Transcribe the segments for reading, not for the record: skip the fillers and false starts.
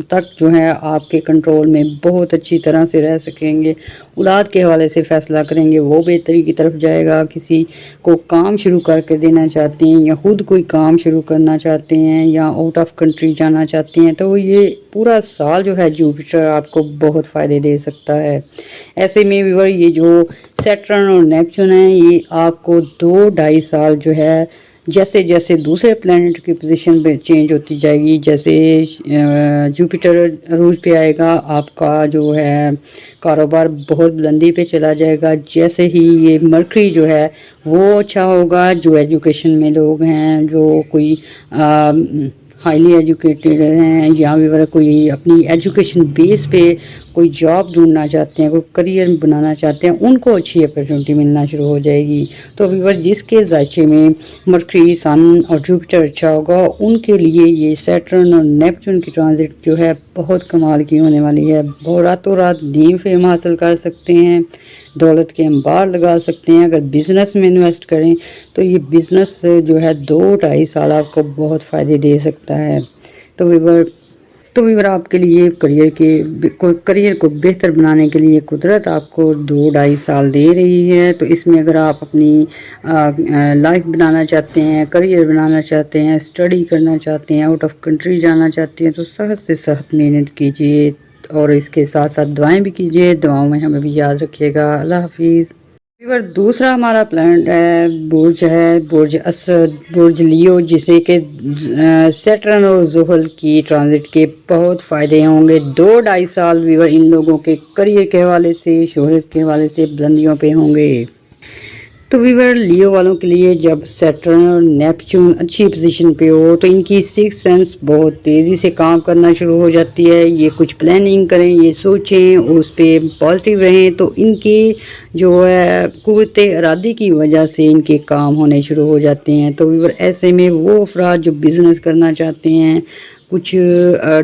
تک جو ہے آپ کے کنٹرول میں بہت اچھی طرح سے رہ سکیں گے. اولاد کے حوالے سے فیصلہ کریں گے، وہ بہتری کی طرف جائے گا. کسی کو کام شروع کر کے دینا چاہتے ہیں یا خود کوئی کام شروع کرنا چاہتے ہیں یا آؤٹ آف کنٹری جانا چاہتے ہیں، تو یہ پورا سال جو ہے جوپیٹر آپ کو بہت فائدے دے سکتا ہے. ایسے میں ویور یہ جو سیٹرن اور نیپچون ہیں، یہ آپ کو 2-2.5 سال جو ہے جیسے جیسے دوسرے پلانٹ کی پوزیشن پہ چینج ہوتی جائے گی، جیسے جوپیٹر عروج پہ آئے گا، آپ کا جو ہے کاروبار بہت بلندی پہ چلا جائے گا. جیسے ہی یہ مرکری جو ہے وہ اچھا ہوگا، جو ایجوکیشن میں لوگ ہیں، جو کوئی ہائیلی ایجوکیٹڈ ہیں یا بھی کوئی اپنی ایجوکیشن بیس پہ کوئی جاب ڈھونڈنا چاہتے ہیں، کوئی کریئر بنانا چاہتے ہیں، ان کو اچھی اپرچونٹی ملنا شروع ہو جائے گی. تو ویور جس کے ذائچے میں مرکری، سن اور جوپیٹر اچھا ہوگا، ان کے لیے یہ سیٹرن اور نیپچون کی ٹرانزٹ جو ہے بہت کمال کی ہونے والی ہے. راتوں رات نیم فیم حاصل کر سکتے ہیں، دولت کے انبار لگا سکتے ہیں. اگر بزنس میں انویسٹ کریں تو یہ بزنس جو ہے 2-2.5 سال آپ کو بہت فائدے دے سکتا ہے. تو ویور آپ کے لیے کریئر کو بہتر بنانے کے لیے قدرت آپ کو 2-2.5 سال دے رہی ہے. تو اس میں اگر آپ اپنی لائف بنانا چاہتے ہیں، کریئر بنانا چاہتے ہیں، اسٹڈی کرنا چاہتے ہیں، آؤٹ آف کنٹری جانا چاہتے ہیں، تو سخت سے سخت محنت کیجیے اور اس کے ساتھ ساتھ دعائیں بھی کیجیے. دعاؤں میں ہمیں بھی یاد رکھیے گا. اللہ حافظ. دوسرا ہمارا پلانٹ ہے برج اسد، برج لیو، جسے کہ سیٹرن اور زحل کی ٹرانزٹ کے بہت فائدے ہوں گے. 2-2.5 سال ویور ان لوگوں کے کریئر کے حوالے سے، شہرت کے حوالے سے بلندیوں پہ ہوں گے. تو ویور لیو والوں کے لیے جب سیٹرن اور نیپچون اچھی پوزیشن پہ ہو تو ان کی سکس سینس بہت تیزی سے کام کرنا شروع ہو جاتی ہے. یہ کچھ پلاننگ کریں، یہ سوچیں اور اس پہ پازیٹیو رہیں تو ان کی جو ہے قوت ارادی کی وجہ سے ان کے کام ہونے شروع ہو جاتے ہیں. تو ویور ایسے میں وہ افراد جو بزنس کرنا چاہتے ہیں، کچھ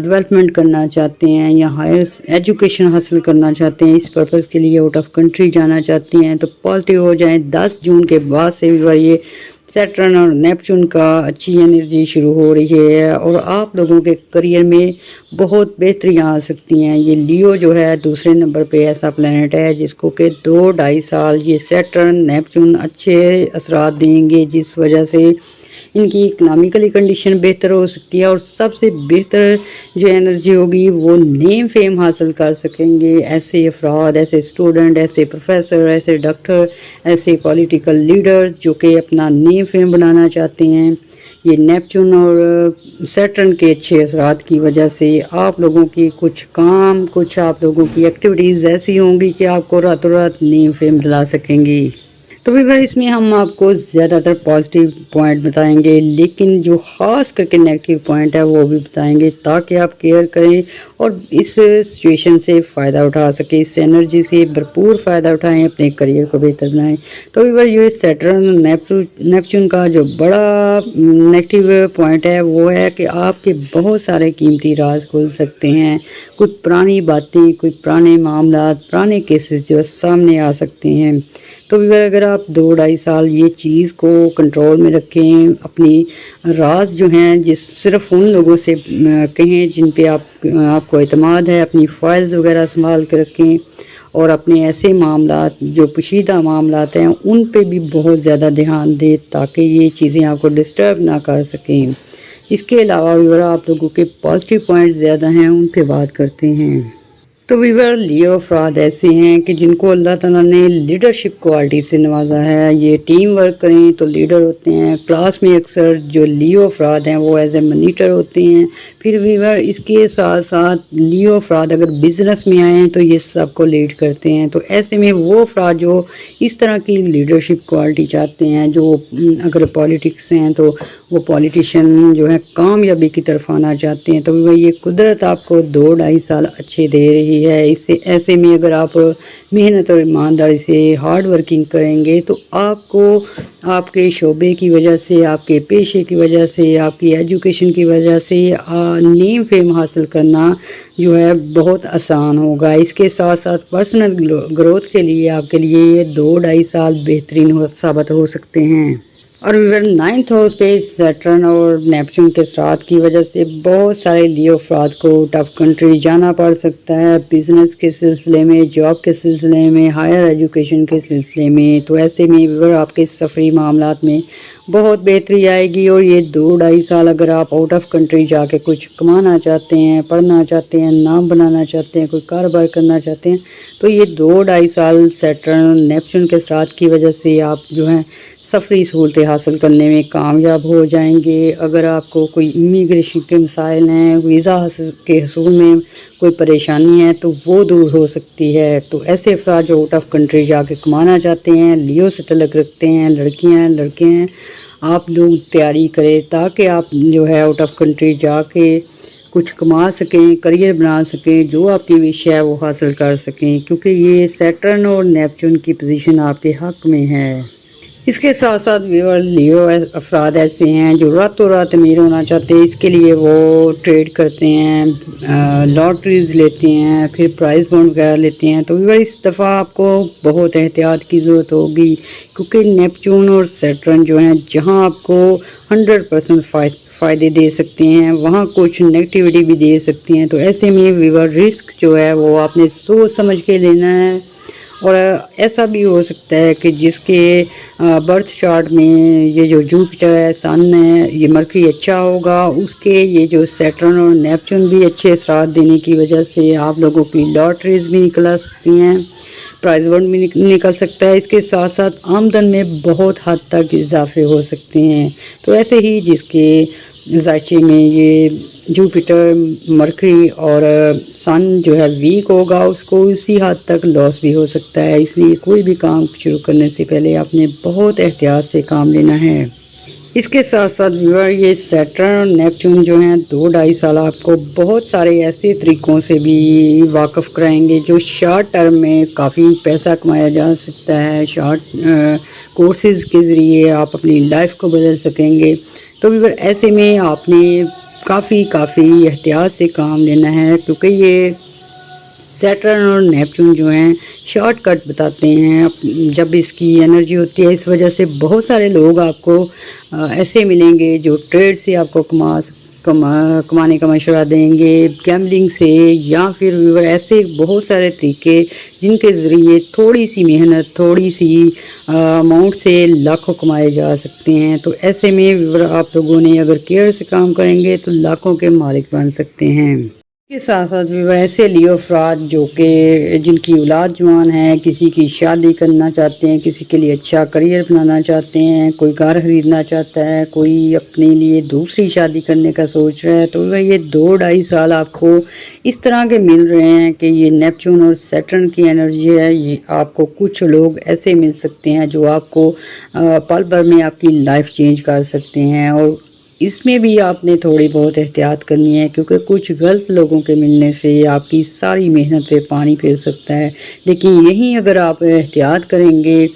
ڈیولپمنٹ کرنا چاہتے ہیں یا ہائر ایجوکیشن حاصل کرنا چاہتے ہیں، اس پرپس کے لیے آؤٹ آف کنٹری جانا چاہتے ہیں، تو پازیٹیو ہو جائیں. 10 جون کے بعد سے بھی یہ سیٹرن اور نیپچون کا اچھی انرجی شروع ہو رہی ہے اور آپ لوگوں کے کریئر میں بہت بہتریاں آ سکتی ہیں. یہ لیو جو ہے دوسرے نمبر پہ ایسا پلانٹ ہے جس کو کہ 2-2.5 سال یہ سیٹرن نیپچون اچھے اثرات دیں گے، جس وجہ سے ان کی اکنامیکلی کنڈیشن بہتر ہو سکتی ہے اور سب سے بہتر جو انرجی ہوگی وہ نیم فیم حاصل کر سکیں گے. ایسے افراد، ایسے اسٹوڈنٹ، ایسے پروفیسر، ایسے ڈاکٹر، ایسے پولیٹیکل لیڈرز جو کہ اپنا نیم فیم بنانا چاہتے ہیں، یہ نیپچون اور سیٹرن کے اچھے اثرات کی وجہ سے آپ لوگوں کی کچھ آپ لوگوں کی ایکٹیویٹیز ایسی ہوں گی کہ آپ کو راتوں رات نیم فیم دلا سکیں گی. تو اس میں ہم آپ کو زیادہ تر پازیٹیو پوائنٹ بتائیں گے، لیکن جو خاص کر کے نیگیٹو پوائنٹ ہے وہ بھی بتائیں گے تاکہ آپ کیئر کریں اور اس سچویشن سے فائدہ اٹھا سکیں، اس انرجی سے بھرپور فائدہ اٹھائیں، اپنے کریئر کو بہتر بنائیں. تو یہ سیٹرن نیپچون کا جو بڑا نیگیٹو پوائنٹ ہے وہ ہے کہ آپ کے بہت سارے قیمتی راز کھل سکتے ہیں. کچھ پرانی باتیں، کچھ پرانے معاملات، پرانے کیسز جو سامنے آ سکتے ہیں. تو اگر آپ 2-2.5 سال یہ چیز کو کنٹرول میں رکھیں، اپنی راز جو ہیں صرف ان لوگوں سے کہیں جن پہ آپ کو اعتماد ہے، اپنی فائلز وغیرہ سنبھال کے رکھیں اور اپنے ایسے معاملات جو پوشیدہ معاملات ہیں ان پہ بھی بہت زیادہ دھیان دیں تاکہ یہ چیزیں آپ کو ڈسٹرب نہ کر سکیں. اس کے علاوہ بھی آپ لوگوں کے پازیٹیو پوائنٹ زیادہ ہیں، ان پہ بات کرتے ہیں. تو لیو افراد ایسے ہیں کہ جن کو اللہ تعالیٰ نے لیڈرشپ کوالٹی سے نوازا ہے. یہ ٹیم ورک کریں تو لیڈر ہوتے ہیں. کلاس میں اکثر جو لیو افراد ہیں وہ ایز اے منیٹر ہوتے ہیں. پھر اس کے ساتھ ساتھ لیو افراد اگر بزنس میں آئیں تو یہ سب کو لیڈ کرتے ہیں. تو ایسے میں وہ افراد جو اس طرح کی لیڈرشپ کوالٹی چاہتے ہیں، جو اگر پالیٹکس ہیں تو وہ پالیٹیشین جو ہے کامیابی کی طرف آنا چاہتے ہیں، تو یہ قدرت آپ کو 2-2.5 سال اچھے دے رہی ہے. ایسے میں اگر آپ محنت اور ایمانداری سے ہارڈ ورکنگ کریں گے تو آپ کو آپ کے شعبے کی وجہ سے، آپ کے پیشے کی وجہ سے، آپ کی ایجوکیشن کی وجہ سے نیم فیم حاصل کرنا جو ہے بہت آسان ہوگا. اس کے ساتھ ساتھ پرسنل گروتھ کے لیے آپ کے لیے یہ 2-2.5 سال بہترین ثابت ہو سکتے ہیں. اور ویور 9th ہاؤس پہ سیٹرن اور نیپچون کے ساتھ کی وجہ سے بہت سارے لیو افراد کو ٹف کنٹری جانا پڑ سکتا ہے، بزنس کے سلسلے میں، جاب کے سلسلے میں، ہائر ایجوکیشن کے سلسلے میں۔ تو ایسے میں ویور آپ کے سفری معاملات میں بہت بہتری آئے گی، اور یہ 2-2.5 سال اگر آپ آؤٹ آف کنٹری جا کے کچھ کمانا چاہتے ہیں، پڑھنا چاہتے ہیں، نام بنانا چاہتے ہیں، کوئی کاروبار کرنا چاہتے ہیں، تو یہ 2-2.5 سال سیٹرن نیپچون کے ساتھ کی وجہ سے آپ جو ہیں سفری سہولتیں حاصل کرنے میں کامیاب ہو جائیں گے۔ اگر آپ کو کوئی امیگریشن کے مسائل ہیں، ویزا کے حصول میں کوئی پریشانی ہے تو وہ دور ہو سکتی ہے۔ تو ایسے افراد جو آؤٹ آف کنٹری جا کے کمانا چاہتے ہیں، لیو سے تعلق رکھتے ہیں، لڑکیاں ہیں، لڑکے ہیں، آپ لوگ تیاری کریں تاکہ آپ جو ہے آؤٹ آف کنٹری جا کے کچھ کما سکیں، کریئر بنا سکیں، جو آپ کی وش ہے وہ حاصل کر سکیں، کیونکہ یہ سیٹرن اور نیپچون کی پوزیشن آپ کے حق میں ہے۔ اس کے ساتھ ساتھ ویور لیو افراد ایسے ہیں جو راتوں رات امیر ہونا چاہتے ہیں، اس کے لیے وہ ٹریڈ کرتے ہیں، لاٹریز لیتے ہیں، پھر پرائز بانڈ وغیرہ لیتے ہیں۔ تو ویور اس دفعہ آپ کو بہت احتیاط کی ضرورت ہوگی، کیونکہ نیپچون اور سیٹرن جو ہیں جہاں آپ کو 100% فائدے دے سکتے ہیں، وہاں کچھ نیگیٹیوٹی بھی دے سکتی ہیں۔ تو ایسے میں ویور رسک جو ہے وہ آپ نے سوچ سمجھ کے لینا ہے، اور ایسا بھی ہو سکتا ہے کہ جس کے برتھ چارٹ میں یہ جو جوپیٹر ہے، سن ہے، یہ مرکری اچھا ہوگا، اس کے یہ جو سیٹرن اور نیپچون بھی اچھے اثرات دینے کی وجہ سے آپ لوگوں کی لاٹریز بھی نکل سکتی ہیں، پرائز بانڈ بھی نکل سکتا ہے۔ اس کے ساتھ ساتھ آمدن میں بہت حد تک اضافے ہو سکتے ہیں۔ تو ایسے ہی جس کے ذائچے میں یہ جوپیٹر، مرکری اور سن جو ہے ویک ہوگا، اس کو اسی حد تک لاس بھی ہو سکتا ہے۔ اس لیے کوئی بھی کام شروع کرنے سے پہلے آپ نے بہت احتیاط سے کام لینا ہے۔ اس کے ساتھ ساتھ ویور یہ سیٹرن اور نیپچون جو ہیں 2-2.5 سال آپ کو بہت سارے ایسے طریقوں سے بھی واقف کرائیں گے جو شارٹ ٹرم میں کافی پیسہ کمایا جا سکتا ہے، شارٹ کورسز کے ذریعے آپ اپنی لائف کو بدل سکیں گے۔ تو ویور ایسے میں آپ نے کافی احتیاط سے کام لینا ہے، کیونکہ یہ سیٹرن اور نیپچون جو ہیں شارٹ کٹ بتاتے ہیں جب اس کی انرجی ہوتی ہے۔ اس وجہ سے بہت سارے لوگ آپ کو ایسے ملیں گے جو ٹریڈ سے آپ کو کمانے کا مشورہ دیں گے، گیمبلنگ سے، یا پھر ایسے بہت سارے طریقے جن کے ذریعے تھوڑی سی محنت، تھوڑی سی اماؤنٹ سے لاکھوں کمائے جا سکتے ہیں۔ تو ایسے میں آپ لوگوں نے اگر کیئر سے کام کریں گے تو لاکھوں کے مالک بن سکتے ہیں۔ اس کے ساتھ ساتھ بھی ایسے لیو افراد جو کہ جن کی اولاد جوان ہے، کسی کی شادی کرنا چاہتے ہیں، کسی کے لیے اچھا کریئر بنانا چاہتے ہیں، کوئی گھر خریدنا چاہتا ہے، کوئی اپنے لیے دوسری شادی کرنے کا سوچ رہا ہے، تو یہ 2-2.5 سال آپ کو اس طرح کے مل رہے ہیں کہ یہ نیپچون اور سیٹرن کی انرجی ہے۔ یہ آپ کو کچھ لوگ ایسے مل سکتے ہیں جو آپ کو پل بھر میں آپ کی لائف چینج کر سکتے ہیں، اور اس میں بھی آپ نے تھوڑی بہت احتیاط کرنی ہے، کیونکہ کچھ غلط لوگوں کے ملنے سے آپ کی ساری محنت پہ پانی پھر سکتا ہے۔ لیکن یہیں اگر آپ احتیاط کریں گے،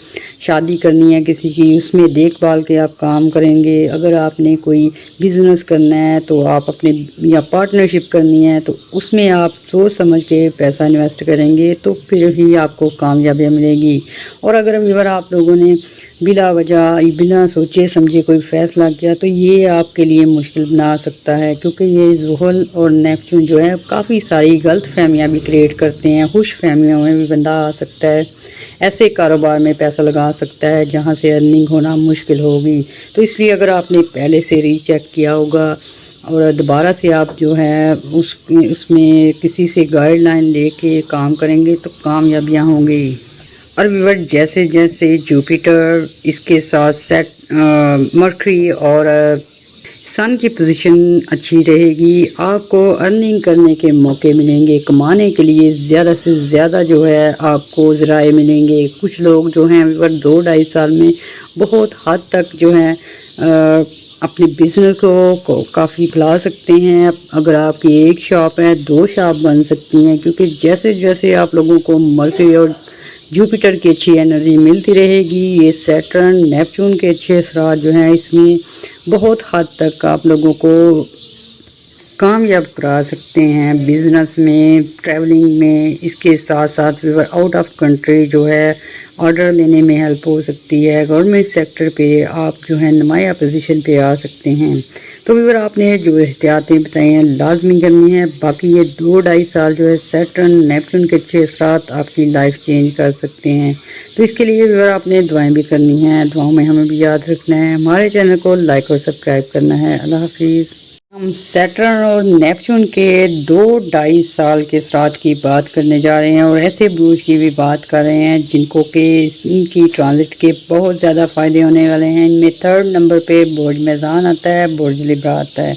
شادی کرنی ہے کسی کی، اس میں دیکھ بھال کے آپ کام کریں گے، اگر آپ نے کوئی بزنس کرنا ہے تو آپ اپنے یا پارٹنرشپ کرنی ہے تو اس میں آپ سوچ سمجھ کے پیسہ انویسٹ کریں گے تو پھر ہی آپ کو کامیابی ملے گی۔ اور اگر آپ لوگوں نے بلا وجہ، بنا سوچے سمجھے کوئی فیصلہ کیا تو یہ آپ کے لیے مشکل بنا سکتا ہے، کیونکہ یہ زحل اور نیپچون جو ہے کافی ساری غلط فہمیاں بھی کریٹ کرتے ہیں، خوش فہمیوں میں بھی بندہ آ سکتا ہے، ایسے کاروبار میں پیسہ لگا سکتا ہے جہاں سے ارننگ ہونا مشکل ہوگی۔ تو اس لیے اگر آپ نے پہلے سے ری چیک کیا ہوگا اور دوبارہ سے آپ جو ہے اس میں کسی سے گائیڈ لائن لے کے کام کریں گے تو کامیابیاں ہوں گی۔ اور ویور جیسے جیسے جوپیٹر، اس کے ساتھ مرکری اور سن کی پوزیشن اچھی رہے گی، آپ کو ارننگ کرنے کے موقع ملیں گے، کمانے کے لیے زیادہ سے زیادہ جو ہے آپ کو ذرائع ملیں گے۔ کچھ لوگ جو ہیں 2-2.5 سال میں بہت حد تک جو ہے اپنے بزنس کو کافی پھیلا سکتے ہیں۔ اگر آپ کی ایک شاپ ہے، 2 شاپ بن سکتی ہیں، کیونکہ جیسے جیسے آپ لوگوں کو مرکری اور جوپیٹر کی اچھی انرجی ملتی رہے گی، یہ سیٹرن، نیپچون کے اچھے اثرات جو ہیں اس میں بہت حد تک آپ لوگوں کو کامیاب کرا سکتے ہیں بزنس میں، ٹریولنگ میں۔ اس کے ساتھ ساتھ ویور آؤٹ آف کنٹری جو ہے آرڈر لینے میں ہیلپ ہو سکتی ہے۔ گورنمنٹ سیکٹر پہ آپ جو ہے نمایاں پوزیشن پہ آ سکتے ہیں۔ تو ویور آپ نے جو احتیاطیں بتائی ہیں لازمی کرنی ہے۔ باقی یہ 2-2.5 سال جو ہے سیٹرن نیپچون کے اچھے اثرات آپ کی لائف چینج کر سکتے ہیں۔ تو اس کے لیے ویور آپ نے دعائیں بھی کرنی ہیں، دعاؤں میں ہمیں بھی یاد رکھنا ہے۔ ہمارے چینل کو لائک اور سبسکرائب کرنا ہے۔ اللہ حافظ۔ ہم سیٹرن اور نیپچون کے 2-2.5 سال کے اثرات کی بات کرنے جا رہے ہیں اور ایسے برج کی بھی بات کر رہے ہیں جن کو کہ ان کی ٹرانزٹ کے بہت زیادہ فائدے ہونے والے ہیں۔ ان میں 3rd نمبر پہ برج میزان آتا ہے، برج لبرا آتا ہے۔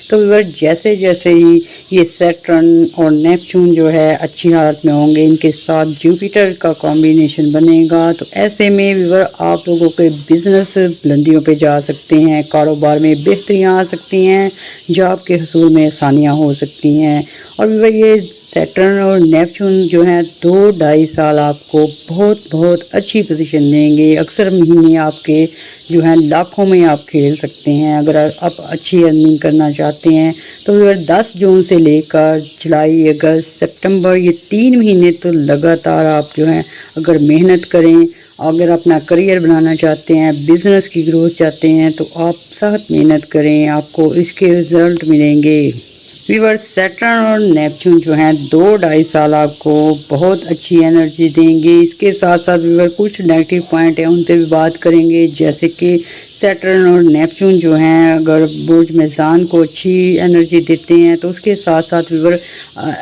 تو ویور جیسے جیسے ہی یہ سیٹرن اور نیپچون جو ہے اچھی حالت میں ہوں گے، ان کے ساتھ جوپیٹر کا کمبینیشن بنے گا، تو ایسے میں ویور آپ لوگوں کے بزنس بلندیوں پہ جا سکتے ہیں، کاروبار میں بہتریاں آ سکتی ہیں، جاب کے حصول میں آسانیاں ہو سکتی ہیں۔ اور ویور یہ سیٹرن اور نیپچون جو ہیں 2-2.5 سال آپ کو بہت بہت اچھی پوزیشن دیں گے۔ اکثر مہینے آپ کے جو ہیں لاکھوں میں آپ کھیل سکتے ہیں۔ اگر آپ اچھی ارننگ کرنا چاہتے ہیں تو 10 جون سے لے کر جولائی، اگست، سپتمبر، یہ 3 مہینے تو لگاتار آپ جو ہیں اگر محنت کریں، اگر اپنا کریئر بنانا چاہتے ہیں، بزنس کی گروتھ چاہتے ہیں، تو آپ سخت محنت کریں، آپ کو اس کے رزلٹ ملیں گے۔ ویور سیٹرن اور نیپچون جو ہیں 2-2.5 سال آپ کو بہت اچھی انرجی دیں گے۔ اس کے ساتھ ساتھ ویور کچھ نیگیٹو پوائنٹ ہیں، ان پہ بھی بات کریں گے، جیسے کہ سیٹرن اور نیپچون جو ہیں اگر برج میزان کو اچھی انرجی دیتے ہیں تو اس کے ساتھ ساتھ ویور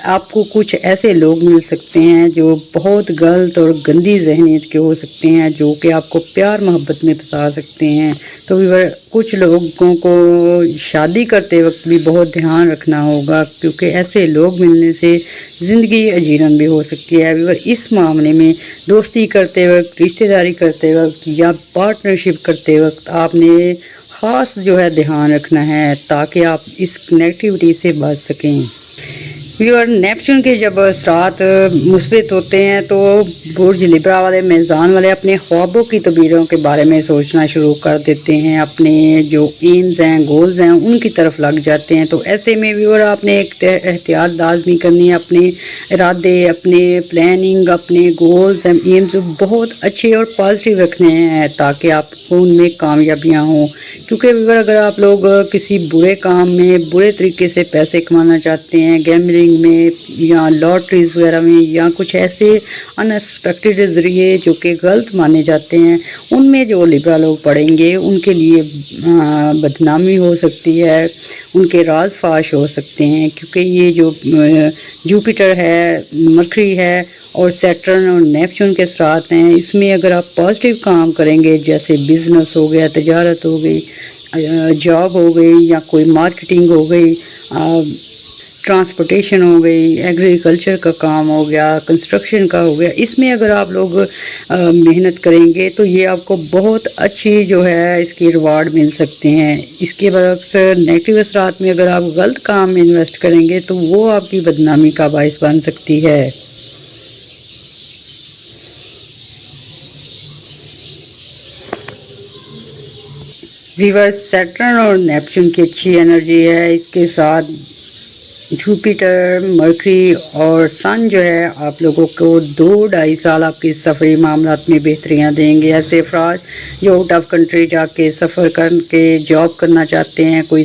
آپ کو کچھ ایسے لوگ مل سکتے ہیں جو بہت غلط اور گندی ذہنیت کے ہو سکتے ہیں، جو کہ آپ کو پیار محبت میں پھنسا سکتے ہیں۔ تو ویور کچھ لوگوں کو شادی کرتے وقت بھی بہت دھیان رکھنا ہوگا، کیونکہ ایسے لوگ ملنے سے زندگی اجیرن بھی ہو سکتی ہے۔ ویور اس معاملے میں دوستی کرتے وقت، رشتہ داری کرتے وقت یا پارٹنرشپ کرتے وقت آپ نے خاص جو ہے دھیان رکھنا ہے تاکہ آپ اس نیگیٹیوٹی سے بچ سکیں۔ ویور نیپچون کے جب اثرات مثبت ہوتے ہیں تو برج لبرا والے، میزان والے اپنے خوابوں کی تعبیروں کے بارے میں سوچنا شروع کر دیتے ہیں، اپنے جو ایمز ہیں، گولز ہیں، ان کی طرف لگ جاتے ہیں۔ تو ایسے میں ویور آپ نے ایک احتیاط لازمی کرنی ہے، اپنے ارادے، اپنے پلاننگ، اپنے گولز اینڈ ایمز بہت اچھے اور پازیٹیو رکھنے ہیں تاکہ آپ کو ان میں کامیابیاں ہوں۔ کیونکہ ویور اگر آپ لوگ کسی برے کام میں برے طریقے سے پیسے کمانا چاہتے ہیں، گیمبلنگ میں یا لاٹریز وغیرہ میں یا کچھ ایسے ان ایکسپیکٹڈ ذریعے جو کہ غلط مانے جاتے ہیں، ان میں جو لبرا لوگ پڑیں گے ان کے لیے بدنامی ہو سکتی ہے، ان کے راز فاش ہو سکتے ہیں، کیونکہ یہ جو جوپیٹر ہے، مرکری ہے اور سیٹرن اور نیپچون کے اثرات ہیں، اس میں اگر آپ پازیٹیو کام کریں گے، جیسے بزنس ہو گیا، تجارت ہو گئی، جاب ہو گئی یا کوئی مارکیٹنگ ہو گئی، ٹرانسپورٹیشن ہو گئی، ایگریکلچر کا کام ہو گیا، کنسٹرکشن کا ہو گیا، اس میں اگر آپ لوگ محنت کریں گے تو یہ آپ کو بہت اچھی جو ہے اس کی ریوارڈ مل سکتے ہیں۔ اس کے برعکس نیگیٹو اثرات میں اگر آپ غلط کام میں انویسٹ کریں گے تو وہ آپ کی بدنامی کا باعث بن سکتی ہے۔ ویور سیٹرن اور نیپچون کی اچھی انرجی ہے، اس کے ساتھ جوپیٹر، مرکری اور سن جو ہے آپ لوگوں کو 2-2.5 سال آپ کے سفری معاملات میں بہتریاں دیں گے۔ ایسے افراد جو آؤٹ آف کنٹری جا کے سفر کر کے جاب کرنا چاہتے ہیں، کوئی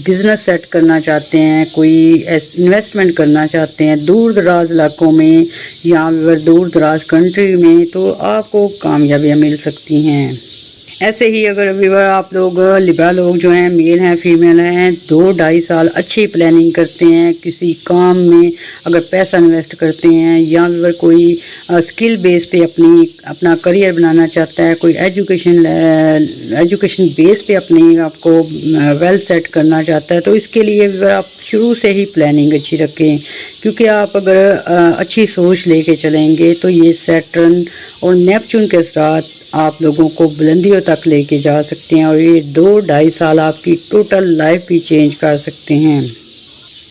بزنس سیٹ کرنا چاہتے ہیں، کوئی انویسٹمنٹ کرنا چاہتے ہیں دور دراز علاقوں میں یا دور دراز کنٹری میں، تو آپ کو کامیابیاں مل سکتی ہیں۔ ایسے ہی اگر ویور آپ لوگ لبرا لوگ جو ہیں، میل ہیں، فیمیل ہیں، 2-2.5 سال اچھی پلاننگ کرتے ہیں، کسی کام میں اگر پیسہ انویسٹ کرتے ہیں یا ویور کوئی اسکل بیس پہ اپنا کریئر بنانا چاہتا ہے، کوئی ایجوکیشن بیس پہ اپنی آپ کو ویل سیٹ کرنا چاہتا ہے، تو اس کے لیے ویور آپ شروع سے ہی پلاننگ اچھی رکھیں، کیونکہ آپ اگر اچھی سوچ لے کے چلیں گے تو یہ سیٹرن اور نیپچون کے ساتھ آپ لوگوں کو بلندیوں تک لے کے جا سکتے ہیں اور یہ 2-2.5 سال آپ کی ٹوٹل لائف بھی چینج کر سکتے ہیں۔